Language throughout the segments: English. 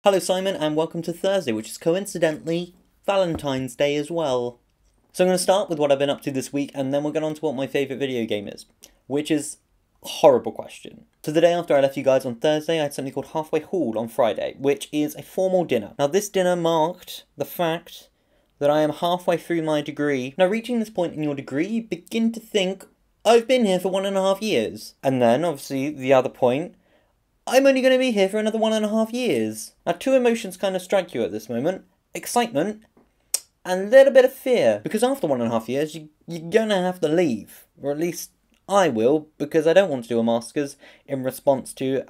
Hello Simon, and welcome to Thursday, which is coincidentally Valentine's Day as well. So I'm going to start with what I've been up to this week, and then we'll get on to what my favourite video game is, which is a horrible question. So the day after I left you guys on Thursday, I had something called Halfway Haul on Friday, which is a formal dinner. Now this dinner marked the fact that I am halfway through my degree. Now reaching this point in your degree, you begin to think, I've been here for 1.5 years. And then, obviously, the other point, I'm only going to be here for another 1.5 years. Now, two emotions kind of strike you at this moment. Excitement and a little bit of fear. Because after 1.5 years, you're going to have to leave. Or at least I will, because I don't want to do a master's in response to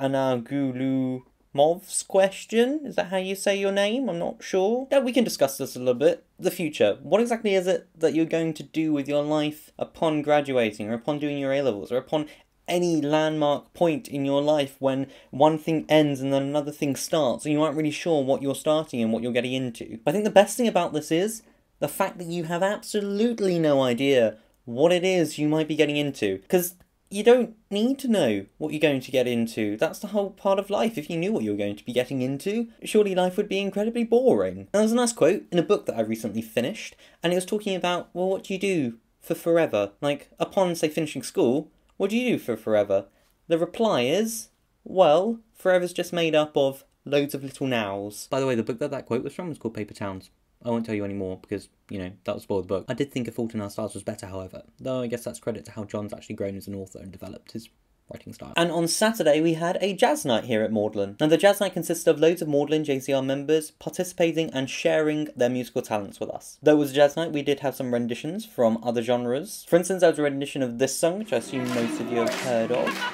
Mov's question. Is that how you say your name? I'm not sure. Yeah, we can discuss this a little bit. The future. What exactly is it that you're going to do with your life upon graduating, or upon doing your A-levels, or upon any landmark point in your life when one thing ends and then another thing starts, and you aren't really sure what you're starting and what you're getting into? I think the best thing about this is the fact that you have absolutely no idea what it is you might be getting into. Because you don't need to know what you're going to get into. That's the whole part of life. If you knew what you were going to be getting into, surely life would be incredibly boring. Now, there's a nice quote in a book that I recently finished, and it was talking about, well, what do you do for forever? Like, upon, say, finishing school, what do you do for forever? The reply is, well, forever's just made up of loads of little nows. By the way, the book that quote was from was called Paper Towns. I won't tell you any more because, you know, that would spoil the book. I did think A Fault in Our Stars was better, however, though I guess that's credit to how John's actually grown as an author and developed his writing style. And on Saturday we had a jazz night here at Magdalen. Now the jazz night consisted of loads of Magdalen JCR members participating and sharing their musical talents with us. Though it was a jazz night, we did have some renditions from other genres. For instance, there was a rendition of this song, which I assume most of you have heard of.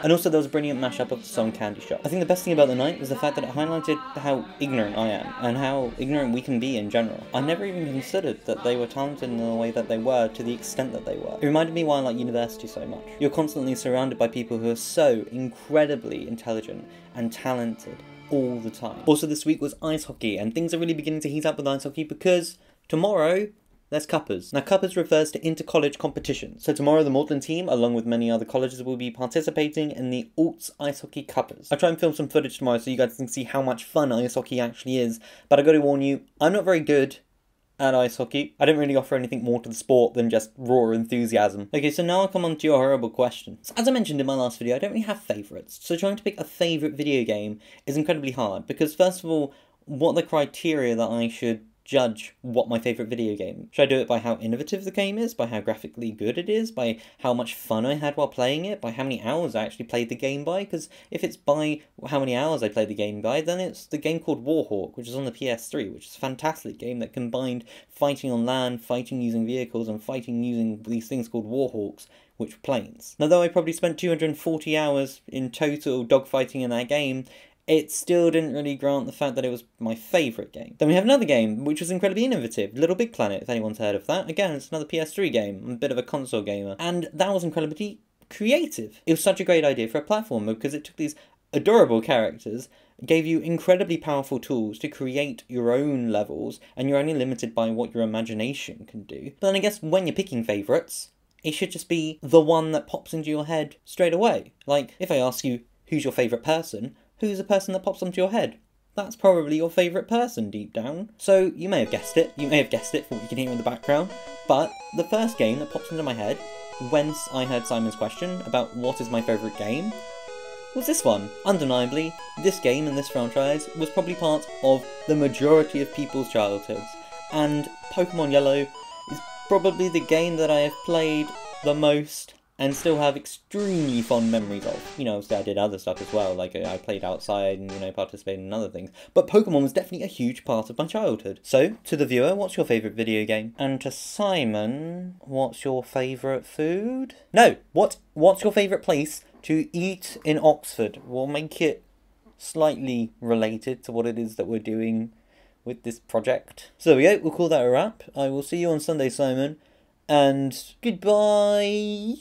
And also there was a brilliant mashup of the song Candy Shop. I think the best thing about the night was the fact that it highlighted how ignorant I am, and how ignorant we can be in general. I never even considered that they were talented in the way that they were, to the extent that they were. It reminded me why I like university so much. You're constantly surrounded by people who are so incredibly intelligent and talented all the time. Also this week was ice hockey, and things are really beginning to heat up with ice hockey because tomorrow there's Cuppers. Now, Cuppers refers to inter-college competition. So tomorrow the Magdalen team, along with many other colleges, will be participating in the Alts Ice Hockey Cuppers. I'll try and film some footage tomorrow so you guys can see how much fun ice hockey actually is. But I got to warn you, I'm not very good at ice hockey. I don't really offer anything more to the sport than just raw enthusiasm. Okay, so now I'll come on to your horrible questions. As I mentioned in my last video, I don't really have favourites. So trying to pick a favourite video game is incredibly hard. Because first of all, what are the criteria that I should judge what my favourite video game? Should I do it by how innovative the game is, by how graphically good it is, by how much fun I had while playing it, by how many hours I actually played the game by? Because if it's by how many hours I played the game by, then it's the game called Warhawk, which is on the PS3, which is a fantastic game that combined fighting on land, fighting using vehicles, and fighting using these things called Warhawks, which were planes. Now though I probably spent 240 hours in total dogfighting in that game, it still didn't really grant the fact that it was my favourite game. Then we have another game, which was incredibly innovative, Little Big Planet, if anyone's heard of that. Again, it's another PS3 game. I'm a bit of a console gamer. And that was incredibly creative. It was such a great idea for a platformer because it took these adorable characters, gave you incredibly powerful tools to create your own levels, and you're only limited by what your imagination can do. But then I guess when you're picking favourites, it should just be the one that pops into your head straight away. Like, if I ask you, who's your favourite person? Who's the person that pops onto your head? That's probably your favourite person deep down. So you may have guessed it. You may have guessed it from what you can hear in the background. But the first game that pops into my head, whence I heard Simon's question about what is my favourite game, was this one. Undeniably, this game and this franchise was probably part of the majority of people's childhoods. And Pokemon Yellow is probably the game that I have played the most and still have extremely fond memories of. You know, obviously I did other stuff as well, like I played outside and, you know, participated in other things. But Pokemon was definitely a huge part of my childhood. So, to the viewer, what's your favourite video game? And to Simon, what's your favourite food? No, what's your favourite place to eat in Oxford? We'll make it slightly related to what it is that we're doing with this project. So there we go, we'll call that a wrap. I will see you on Sunday, Simon. And goodbye.